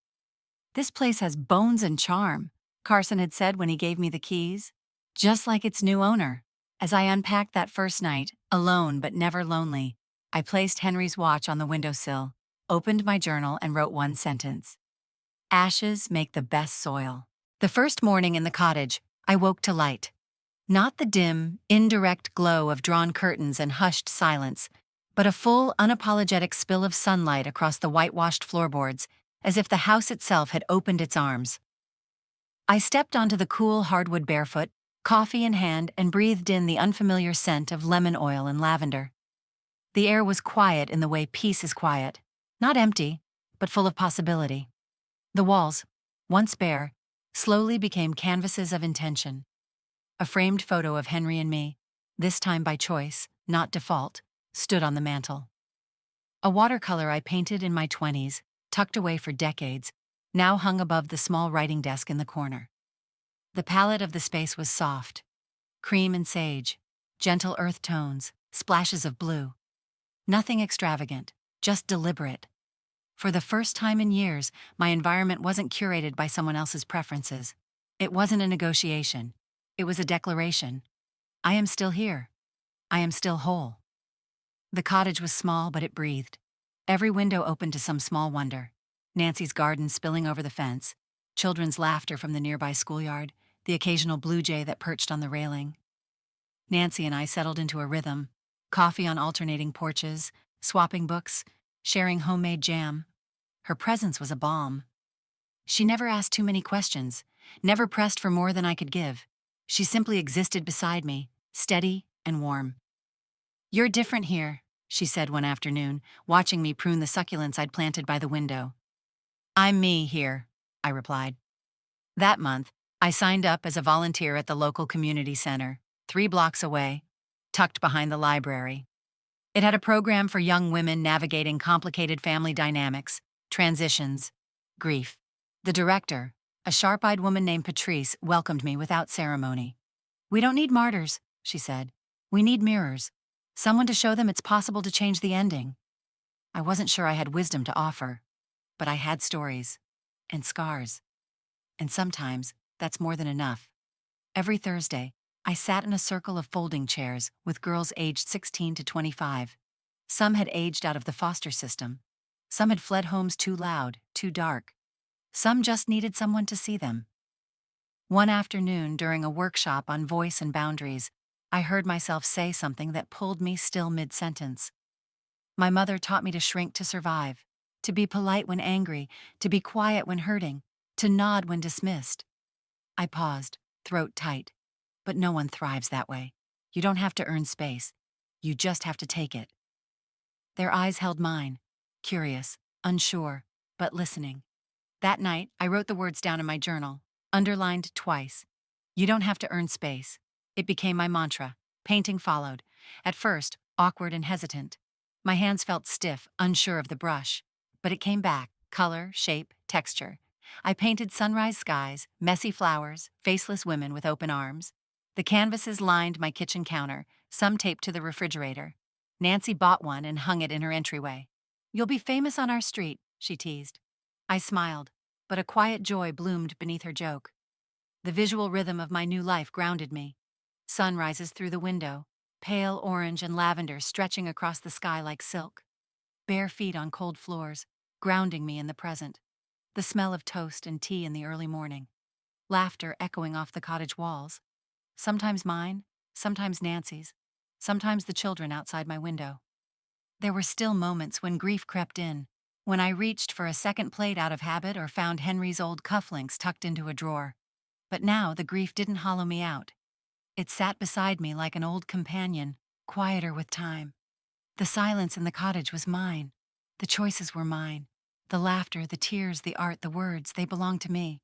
A: "This place has bones and charm," Carson had said when he gave me the keys. Just like its new owner. As I unpacked that first night, alone but never lonely, I placed Henry's watch on the windowsill, opened my journal, and wrote one sentence. Ashes make the best soil. The first morning in the cottage, I woke to light. Not the dim, indirect glow of drawn curtains and hushed silence, but a full, unapologetic spill of sunlight across the whitewashed floorboards, as if the house itself had opened its arms. I stepped onto the cool hardwood barefoot, coffee in hand, and breathed in the unfamiliar scent of lemon oil and lavender. The air was quiet in the way peace is quiet, not empty, but full of possibility. The walls, once bare, slowly became canvases of intention. A framed photo of Henry and me, this time by choice, not default, stood on the mantel. A watercolor I painted in my 20s, tucked away for decades, now hung above the small writing desk in the corner. The palette of the space was soft, cream and sage, gentle earth tones, splashes of blue. Nothing extravagant, just deliberate. For the first time in years, my environment wasn't curated by someone else's preferences. It wasn't a negotiation. It was a declaration. I am still here. I am still whole. The cottage was small, but it breathed. Every window opened to some small wonder. Nancy's garden spilling over the fence, children's laughter from the nearby schoolyard, the occasional blue jay that perched on the railing. Nancy and I settled into a rhythm, coffee on alternating porches, swapping books, sharing homemade jam. Her presence was a balm. She never asked too many questions, never pressed for more than I could give. She simply existed beside me, steady and warm. "You're different here," she said one afternoon, watching me prune the succulents I'd planted by the window. "I'm me here," I replied. That month, I signed up as a volunteer at the local community center, 3 blocks away, tucked behind the library. It had a program for young women navigating complicated family dynamics, transitions, grief. The director, a sharp-eyed woman named Patrice, welcomed me without ceremony. "We don't need martyrs," she said. "We need mirrors. Someone to show them it's possible to change the ending." I wasn't sure I had wisdom to offer, but I had stories and scars. And sometimes that's more than enough. Every Thursday, I sat in a circle of folding chairs with girls aged 16 to 25. Some had aged out of the foster system. Some had fled homes too loud, too dark. Some just needed someone to see them. One afternoon, during a workshop on voice and boundaries, I heard myself say something that pulled me still mid-sentence. My mother taught me to shrink to survive, to be polite when angry, to be quiet when hurting, to nod when dismissed. I paused, throat tight. But no one thrives that way. You don't have to earn space. You just have to take it. Their eyes held mine, curious, unsure, but listening. That night, I wrote the words down in my journal, underlined twice. You don't have to earn space. It became my mantra. Painting followed. At first, awkward and hesitant. My hands felt stiff, unsure of the brush. But it came back, color, shape, texture. I painted sunrise skies, messy flowers, faceless women with open arms. The canvases lined my kitchen counter, some taped to the refrigerator. Nancy bought one and hung it in her entryway. "You'll be famous on our street," she teased. I smiled, but a quiet joy bloomed beneath her joke. The visual rhythm of my new life grounded me. Sun rises through the window, pale orange and lavender stretching across the sky like silk. Bare feet on cold floors, grounding me in the present. The smell of toast and tea in the early morning. Laughter echoing off the cottage walls. Sometimes mine, sometimes Nancy's, sometimes the children outside my window. There were still moments when grief crept in, when I reached for a second plate out of habit or found Henry's old cufflinks tucked into a drawer. But now the grief didn't hollow me out. It sat beside me like an old companion, quieter with time. The silence in the cottage was mine. The choices were mine. The laughter, the tears, the art, the words, they belonged to me.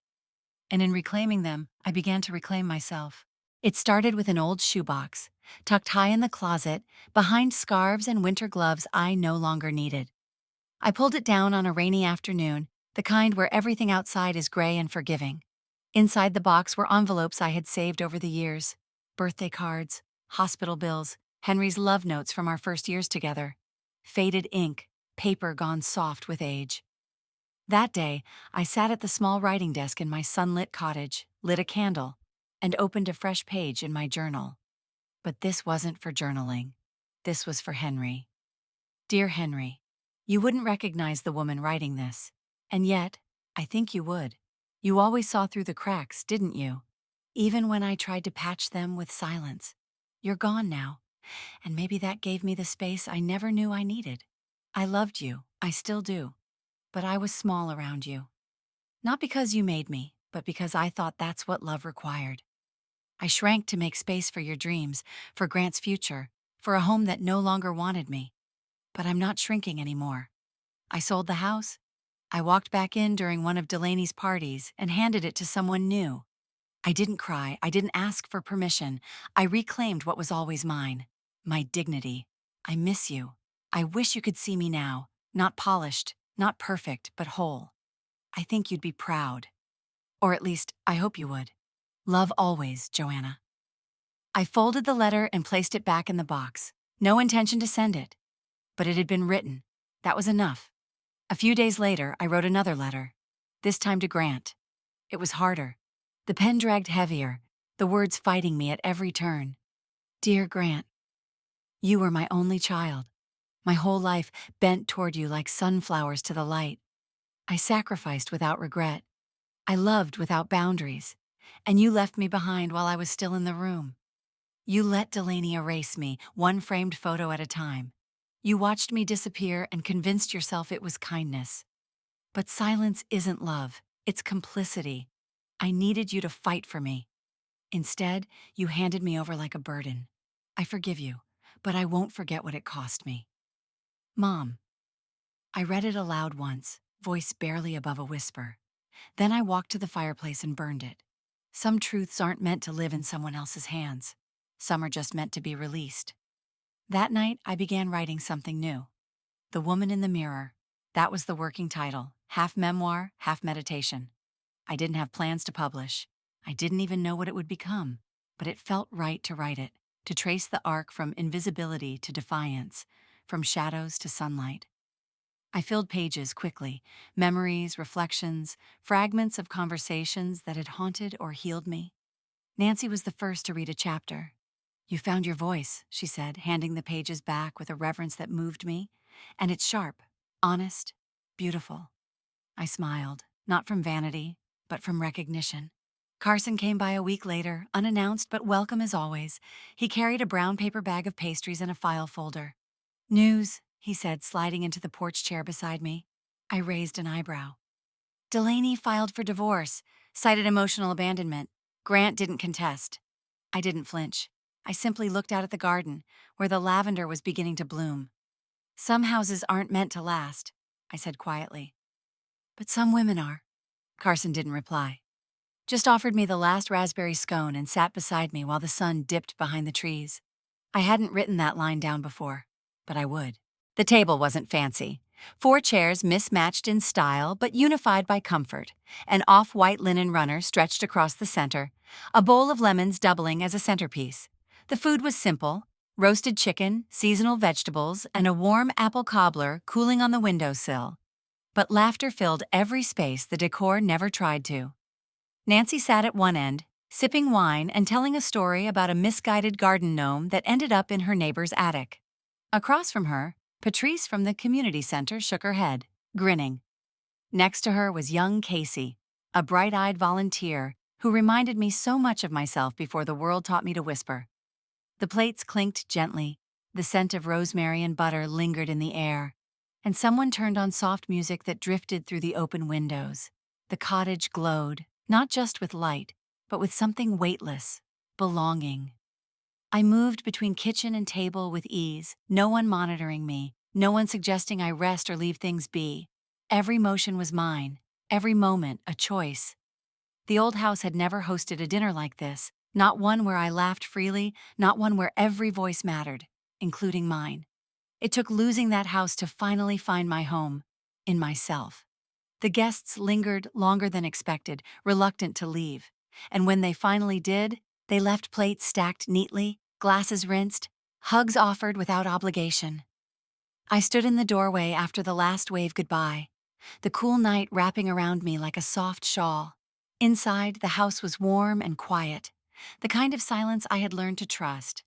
A: And in reclaiming them, I began to reclaim myself. It started with an old shoebox, tucked high in the closet, behind scarves and winter gloves I no longer needed. I pulled it down on a rainy afternoon, the kind where everything outside is gray and forgiving. Inside the box were envelopes I had saved over the years, birthday cards, hospital bills, Henry's love notes from our first years together, faded ink, paper gone soft with age. That day, I sat at the small writing desk in my sunlit cottage, lit a candle, and opened a fresh page in my journal. But this wasn't for journaling. This was for Henry. Dear Henry, You wouldn't recognize the woman writing this. And yet, I think you would. You always saw through the cracks, didn't you? Even when I tried to patch them with silence. You're gone now, and maybe that gave me the space I never knew I needed. I loved you, I still do, but I was small around you. Not because you made me, but because I thought that's what love required. I shrank to make space for your dreams, for Grant's future, for a home that no longer wanted me. But I'm not shrinking anymore. I sold the house. I walked back in during one of Delaney's parties and handed it to someone new. I didn't cry. I didn't ask for permission. I reclaimed what was always mine. My dignity. I miss you. I wish you could see me now. Not polished, not perfect, but whole. I think you'd be proud. Or at least, I hope you would. Love always, Joanna. I folded the letter and placed it back in the box. No intention to send it. But it had been written. That was enough. A few days later, I wrote another letter. This time to Grant. It was harder. The pen dragged heavier, the words fighting me at every turn. Dear Grant, you were my only child. My whole life bent toward you like sunflowers to the light. I sacrificed without regret. I loved without boundaries. And you left me behind while I was still in the room. You let Delaney erase me, one framed photo at a time. You watched me disappear and convinced yourself it was kindness. But silence isn't love, it's complicity. I needed you to fight for me. Instead, you handed me over like a burden. I forgive you, but I won't forget what it cost me. Mom. I read it aloud once, voice barely above a whisper. Then I walked to the fireplace and burned it. Some truths aren't meant to live in someone else's hands. Some are just meant to be released. That night, I began writing something new. The Woman in the Mirror. That was the working title, half memoir, half meditation. I didn't have plans to publish. I didn't even know what it would become, but it felt right to write it, to trace the arc from invisibility to defiance, from shadows to sunlight. I filled pages quickly, memories, reflections, fragments of conversations that had haunted or healed me. Nancy was the first to read a chapter. You found your voice, she said, handing the pages back with a reverence that moved me. And it's sharp, honest, beautiful. I smiled, not from vanity, but from recognition. Carson came by a week later, unannounced but welcome as always. He carried a brown paper bag of pastries and a file folder. News, he said, sliding into the porch chair beside me. I raised an eyebrow. Delaney filed for divorce, cited emotional abandonment. Grant didn't contest. I didn't flinch. I simply looked out at the garden, where the lavender was beginning to bloom. Some houses aren't meant to last, I said quietly. But some women are. Carson didn't reply. Just offered me the last raspberry scone and sat beside me while the sun dipped behind the trees. I hadn't written that line down before, but I would. The table wasn't fancy. 4 chairs mismatched in style but unified by comfort. An off-white linen runner stretched across the center, a bowl of lemons doubling as a centerpiece. The food was simple: roasted chicken, seasonal vegetables, and a warm apple cobbler cooling on the windowsill. But laughter filled every space the decor never tried to. Nancy sat at one end, sipping wine and telling a story about a misguided garden gnome that ended up in her neighbor's attic. Across from her, Patrice from the community center shook her head, grinning. Next to her was young Casey, a bright-eyed volunteer who reminded me so much of myself before the world taught me to whisper. The plates clinked gently, the scent of rosemary and butter lingered in the air, and someone turned on soft music that drifted through the open windows. The cottage glowed, not just with light, but with something weightless, belonging. I moved between kitchen and table with ease, no one monitoring me, no one suggesting I rest or leave things be. Every motion was mine, every moment a choice. The old house had never hosted a dinner like this, not one where I laughed freely, not one where every voice mattered, including mine. It took losing that house to finally find my home, in myself. The guests lingered longer than expected, reluctant to leave. And when they finally did, they left plates stacked neatly, glasses rinsed, hugs offered without obligation. I stood in the doorway after the last wave goodbye, the cool night wrapping around me like a soft shawl. Inside, the house was warm and quiet, the kind of silence I had learned to trust.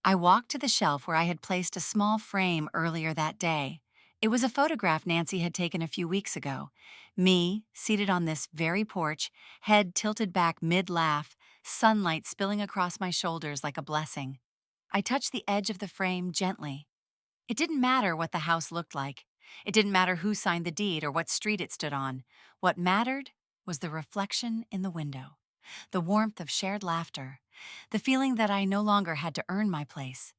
A: I walked to the shelf where I had placed a small frame earlier that day. It was a photograph Nancy had taken a few weeks ago. Me, seated on this very porch, head tilted back mid-laugh, sunlight spilling across my shoulders like a blessing. I touched the edge of the frame gently. It didn't matter what the house looked like. It didn't matter who signed the deed or what street it stood on. What mattered was the reflection in the window, the warmth of shared laughter, the feeling that I no longer had to earn my place.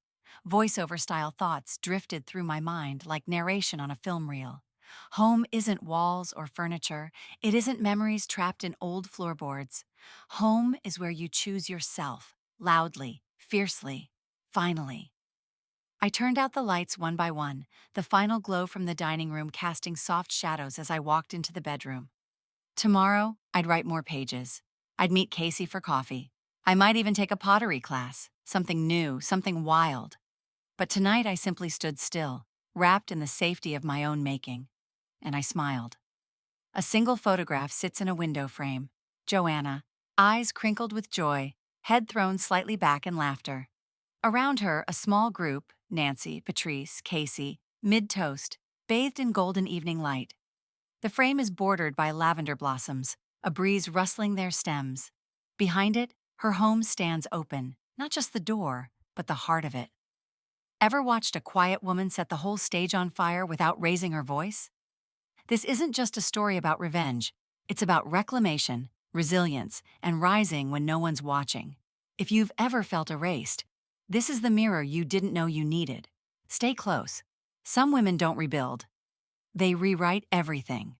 A: Voiceover-style thoughts drifted through my mind like narration on a film reel. Home isn't walls or furniture. It isn't memories trapped in old floorboards. Home is where you choose yourself, loudly, fiercely, finally. I turned out the lights one by one, the final glow from the dining room casting soft shadows as I walked into the bedroom. Tomorrow, I'd write more pages. I'd meet Casey for coffee. I might even take a pottery class, something new, something wild. But tonight I simply stood still, wrapped in the safety of my own making. And I smiled. A single photograph sits in a window frame. Joanna, eyes crinkled with joy, head thrown slightly back in laughter. Around her, a small group, Nancy, Patrice, Casey, mid-toast, bathed in golden evening light. The frame is bordered by lavender blossoms, a breeze rustling their stems. Behind it, her home stands open, not just the door, but the heart of it. Ever watched a quiet woman set the whole stage on fire without raising her voice? This isn't just a story about revenge. It's about reclamation, resilience, and rising when no one's watching. If you've ever felt erased, this is the mirror you didn't know you needed. Stay close. Some women don't rebuild. They rewrite everything.